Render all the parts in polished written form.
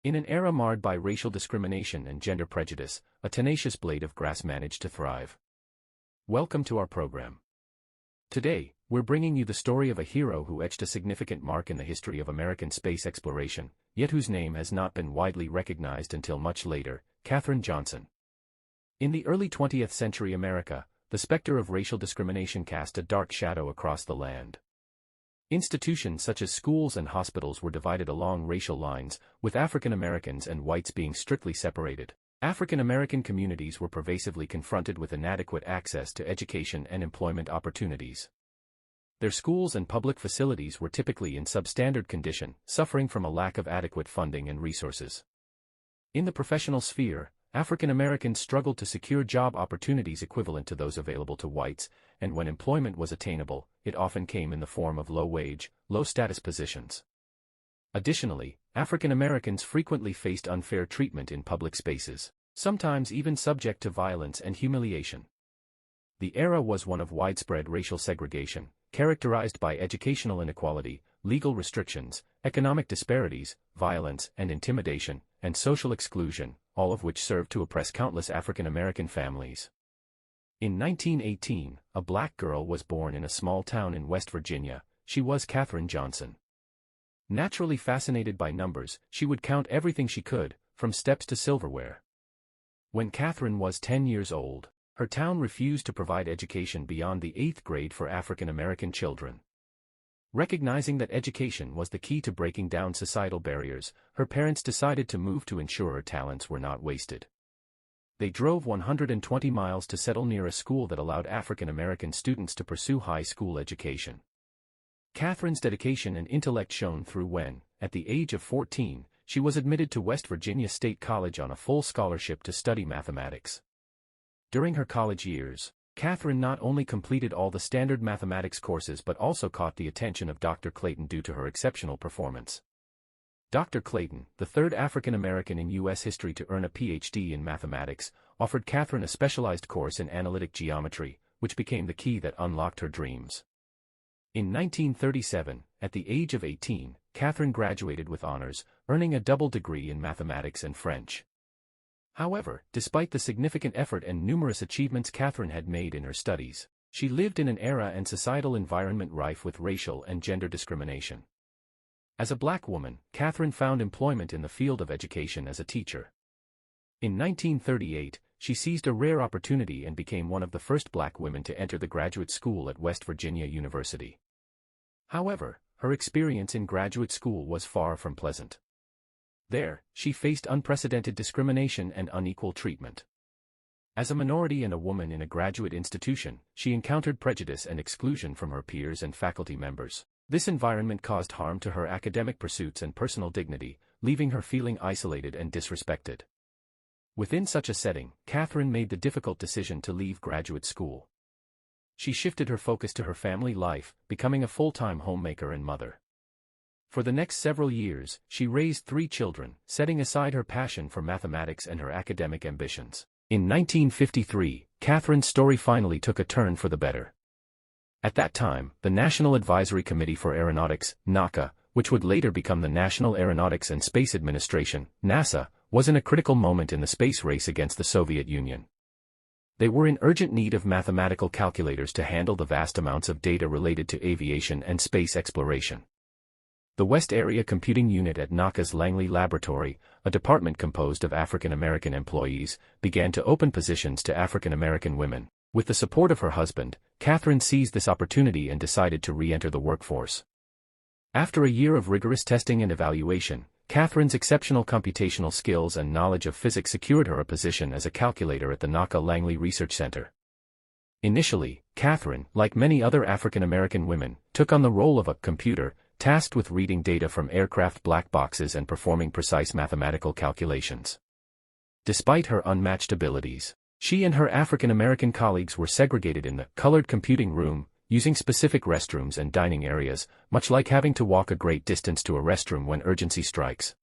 In an era marred by racial discrimination and gender prejudice, a tenacious blade of grass managed to thrive. Welcome to our program. Today, we're bringing you the story of a hero who etched a significant mark in the history of American space exploration, yet whose name has not been widely recognized until much later, Katherine Johnson. In the early 20th century America, the specter of racial discrimination cast a dark shadow across the land. Institutions such as schools and hospitals were divided along racial lines, with African Americans and whites being strictly separated. African American communities were pervasively confronted with inadequate access to education and employment opportunities. Their schools and public facilities were typically in substandard condition, suffering from a lack of adequate funding and resources. In the professional sphere, African Americans struggled to secure job opportunities equivalent to those available to whites, and when employment was attainable, it often came in the form of low-wage, low-status positions. Additionally, African Americans frequently faced unfair treatment in public spaces, sometimes even subject to violence and humiliation. The era was one of widespread racial segregation, characterized by educational inequality, legal restrictions, economic disparities, violence and intimidation, and social exclusion, all of which served to oppress countless African American families. In 1918, a black girl was born in a small town in West Virginia. She was Katherine Johnson. Naturally fascinated by numbers, she would count everything she could, from steps to silverware. When Katherine was 10 years old, her town refused to provide education beyond the 8th grade for African American children. Recognizing that education was the key to breaking down societal barriers, her parents decided to move to ensure her talents were not wasted. They drove 120 miles to settle near a school that allowed African American students to pursue high school education. Katherine's dedication and intellect shone through when, at the age of 14, she was admitted to West Virginia State College on a full scholarship to study mathematics. During her college years, Katherine not only completed all the standard mathematics courses but also caught the attention of Dr. Clayton due to her exceptional performance. Dr. Clayton, the third African American in U.S. history to earn a Ph.D. in mathematics, offered Katherine a specialized course in analytic geometry, which became the key that unlocked her dreams. In 1937, at the age of 18, Katherine graduated with honors, earning a double degree in mathematics and French. However, despite the significant effort and numerous achievements Katherine had made in her studies, she lived in an era and societal environment rife with racial and gender discrimination. As a black woman, Katherine found employment in the field of education as a teacher. In 1938, she seized a rare opportunity and became one of the first black women to enter the graduate school at West Virginia University. However, her experience in graduate school was far from pleasant. There, she faced unprecedented discrimination and unequal treatment. As a minority and a woman in a graduate institution, she encountered prejudice and exclusion from her peers and faculty members. This environment caused harm to her academic pursuits and personal dignity, leaving her feeling isolated and disrespected. Within such a setting, Katherine made the difficult decision to leave graduate school. She shifted her focus to her family life, becoming a full-time homemaker and mother. For the next several years, she raised 3 children, setting aside her passion for mathematics and her academic ambitions. In 1953, Katherine's story finally took a turn for the better. At that time, the National Advisory Committee for Aeronautics, NACA, which would later become the National Aeronautics and Space Administration, NASA, was in a critical moment in the space race against the Soviet Union. They were in urgent need of mathematical calculators to handle the vast amounts of data related to aviation and space exploration. The West Area Computing Unit at NACA's Langley Laboratory, a department composed of African American employees, began to open positions to African American women. With the support of her husband, Katherine seized this opportunity and decided to re-enter the workforce. After a year of rigorous testing and evaluation, Katherine's exceptional computational skills and knowledge of physics secured her a position as a calculator at the NACA Langley Research Center. Initially, Katherine, like many other African American women, took on the role of a computer, tasked with reading data from aircraft black boxes and performing precise mathematical calculations. Despite her unmatched abilities, she and her African American colleagues were segregated in the colored computing room, using specific restrooms and dining areas, much like having to walk a great distance to a restroom when urgency strikes.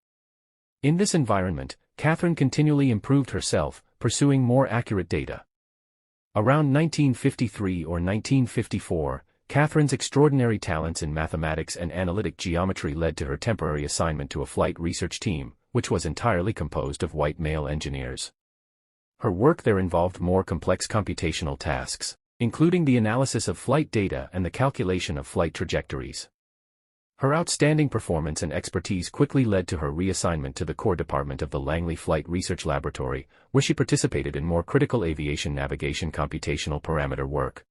In this environment, Katherine continually improved herself, pursuing more accurate data. Around 1953 or 1954, Katherine's extraordinary talents in mathematics and analytic geometry led to her temporary assignment to a flight research team, which was entirely composed of white male engineers. Her work there involved more complex computational tasks, including the analysis of flight data and the calculation of flight trajectories. Her outstanding performance and expertise quickly led to her reassignment to the core department of the Langley Flight Research Laboratory, where she participated in more critical aviation navigation computational parameter work.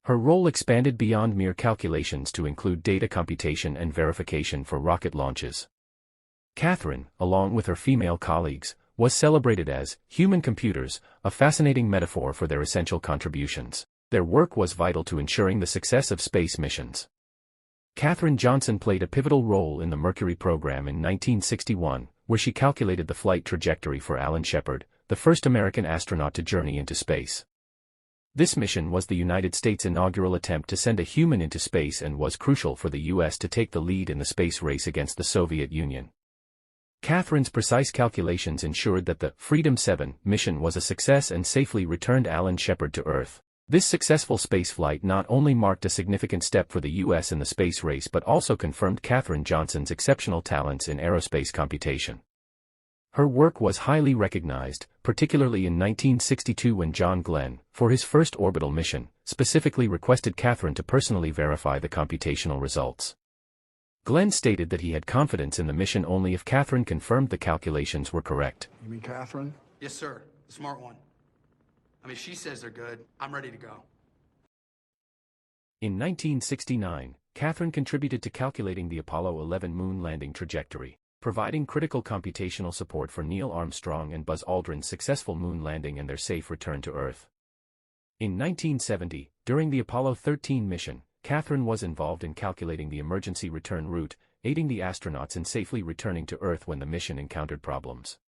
Her role expanded beyond mere calculations to include data computation and verification for rocket launches. Katherine, along with her female colleagues, was celebrated as human computers, a fascinating metaphor for their essential contributions. Their work was vital to ensuring the success of space missions. Katherine Johnson played a pivotal role in the Mercury program in 1961, where she calculated the flight trajectory for Alan Shepard, the first American astronaut to journey into space. This mission was the United States' inaugural attempt to send a human into space and was crucial for the U.S. to take the lead in the space race against the Soviet Union. Katherine's precise calculations ensured that the Freedom 7 mission was a success and safely returned Alan Shepard to Earth. This successful spaceflight not only marked a significant step for the U.S. in the space race but also confirmed Katherine Johnson's exceptional talents in aerospace computation. Her work was highly recognized, particularly in 1962 when John Glenn, for his first orbital mission, specifically requested Katherine to personally verify the computational results. Glenn stated that he had confidence in the mission only if Katherine confirmed the calculations were correct. You mean Katherine? Yes, sir. The smart one. I mean, she says they're good. I'm ready to go. In 1969, Katherine contributed to calculating the Apollo 11 moon landing trajectory, providing critical computational support for Neil Armstrong and Buzz Aldrin's successful moon landing and their safe return to Earth. In 1970, during the Apollo 13 mission, Katherine was involved in calculating the emergency return route, aiding the astronauts in safely returning to Earth when the mission encountered problems.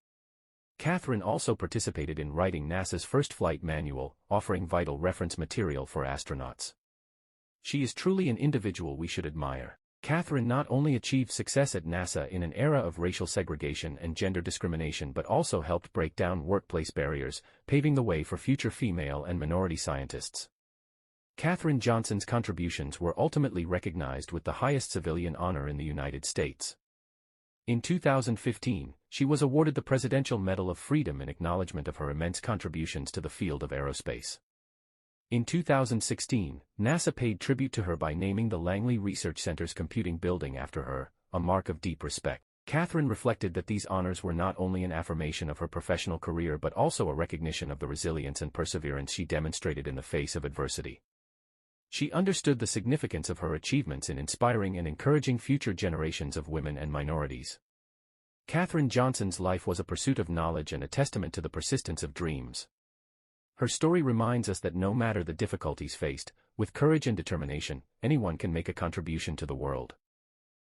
Katherine also participated in writing NASA's first flight manual, offering vital reference material for astronauts. She is truly an individual we should admire. Katherine not only achieved success at NASA in an era of racial segregation and gender discrimination but also helped break down workplace barriers, paving the way for future female and minority scientists. Katherine Johnson's contributions were ultimately recognized with the highest civilian honor in the United States. In 2015, she was awarded the Presidential Medal of Freedom in acknowledgement of her immense contributions to the field of aerospace. In 2016, NASA paid tribute to her by naming the Langley Research Center's computing building after her, a mark of deep respect. Katherine reflected that these honors were not only an affirmation of her professional career but also a recognition of the resilience and perseverance she demonstrated in the face of adversity. She understood the significance of her achievements in inspiring and encouraging future generations of women and minorities. Katherine Johnson's life was a pursuit of knowledge and a testament to the persistence of dreams. Her story reminds us that no matter the difficulties faced, with courage and determination, anyone can make a contribution to the world.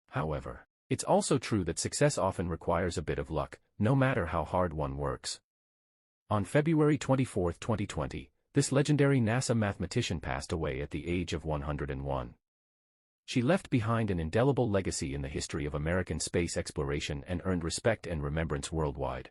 However, it's also true that success often requires a bit of luck, no matter how hard one works. On February 24, 2020, this legendary NASA mathematician passed away at the age of 101. She left behind an indelible legacy in the history of American space exploration and earned respect and remembrance worldwide.